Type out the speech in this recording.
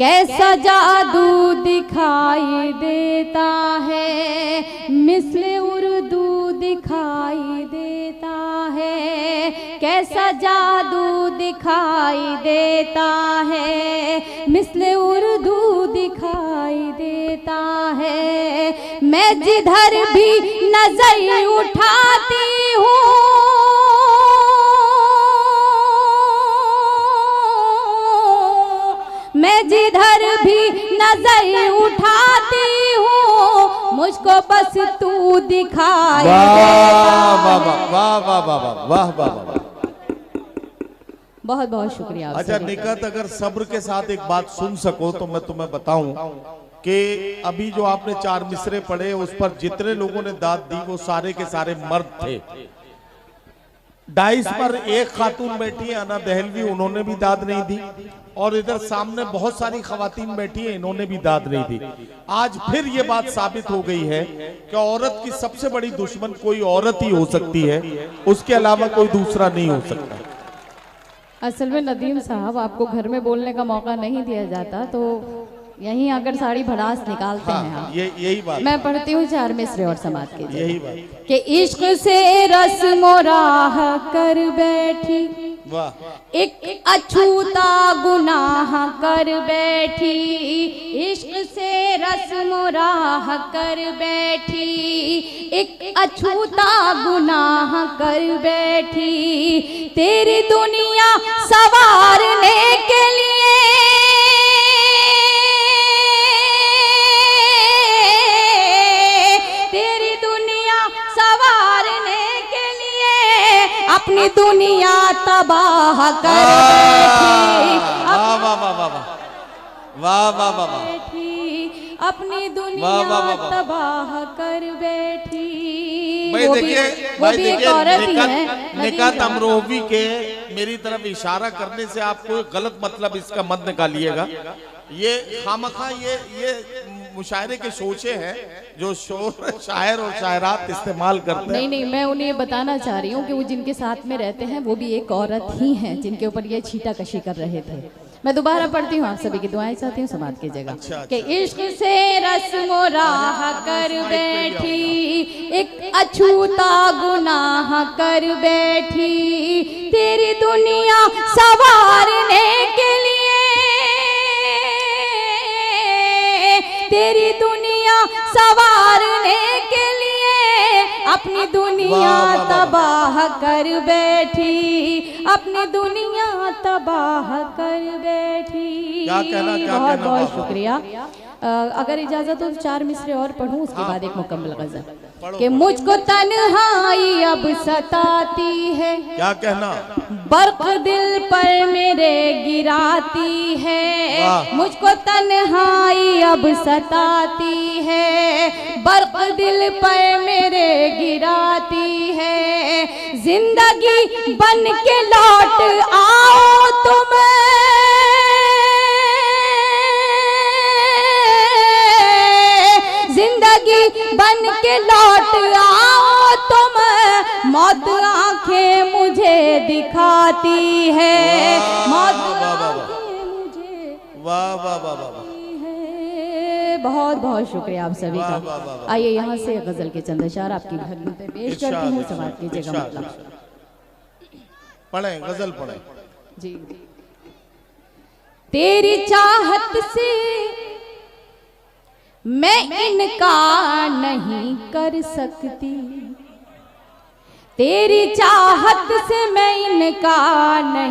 कैसा जादू दिखाई देता है, मिस्ले उर्दू दिखाई देता है। कैसा जादू दिखाई देता है, मिस्ले उर्दू दिखाई देता है। मैं जिधर भी नजर उठाती हूँ, मैं जिधर भी नजर उठाती हूँ, मुझको बस तू दिखाई देता है। वाह वाह वाह वाह वाह वाह वाह। बहुत बहुत शुक्रिया। अच्छा निकत, अगर सब्र के साथ एक बात सुन सको तो मैं तुम्हें बताऊं कि अभी जो आपने 4 मिसरे पढ़े उस पर जितने लोगों ने दाद दी वो सारे के सारे मर्द थे। डाइस पर एक खातून बैठी है अना दहलवी, उन्होंने भी दाद नहीं दी, और इधर सामने बहुत सारी खवातीन बैठी है, इन्होंने भी दाद नहीं दी। आज फिर ये बात साबित हो गई है कि औरत की सबसे बड़ी दुश्मन कोई औरत ही हो सकती है, उसके अलावा कोई दूसरा नहीं हो सकता। असल में नदीम साहब, आपको घर में बोलने का मौका नहीं दिया जाता तो यहीं आकर साड़ी भड़ास निकालते हैं आप। यही बात मैं पढ़ती हूँ 4 मिसरे और समाज के यही बात कि इश्क से रस्म राह कर बैठी, एक अछूता गुनाह कर बैठी। इश्क से रस्म राह कर बैठी, एक अछूता गुनाह कर बैठी। तेरी दुनिया सवारने के लिए, तेरी दुनिया सवारने के लिए अपनी दुनिया तबाह कर बैठी। वाह वाह वाह वाह वाह वाह वाह वाह। अपनी दुनिया तबाह कर बैठी। भाई देखिए, भाई देखिए, निकात अमरोही के मेरी तरफ इशारा करने से आपको गलत मतलब इसका मत निकालिएगा। ये खामखा ये मुशायरे के सोचे हैं जो शायर और शायरात इस्तेमाल करते हैं। नहीं, मैं उन्हें बताना चाह रही हूँ कि वो जिनके साथ में रहते हैं वो भी एक औरत ही हैं जिनके ऊपर ये छीटा कशी कर रहे थे। मैं दोबारा पढ़ती हूँ, आप सभी की दुआएं चाहती हूँ समाज की जगह। कि इश्क से रस्म राह कर बैठी, एक अछूता गुनाह कर बैठी। तेरी दुनिया सवारने के लिए, तेरी दुनिया सवारने के लिए अपनी दुनिया तबाह कर बैठी, अपनी दुनिया तबाह कर बैठी। क्या कहना, क्या बहुत कहना, बहुत शुक्रिया। अगर इजाजत हो 4 मिसरे और पढ़ूं, उसके बाद एक मुकम्मल गज़ल। कि मुझको तन्हाई अब सताती है, क्या कहना, बर्क दिल पर मेरे गिराती है। मुझको तन्हाई अब सताती है, बर्क दिल पर मेरे गिराती है। जिंदगी बन के लौट आओ तुम, जिंदगी बन के लौट आओ तुम। मौत आंखें मुझे दिखाती है, मौत आंखें मुझे। वाह वाह वाह वाह। बहुत बहुत शुक्रिया आप सभी का। आइए यहाँ से गजल के चंद अशार आपकी खिदमत में पेश करती हूँ। समाज की जगह मतलब पढ़े, गजल पढ़े जी। तेरी चाहत से मैं इनकार नहीं कर सकती, तेरी चाहत से मैं इनकार नहीं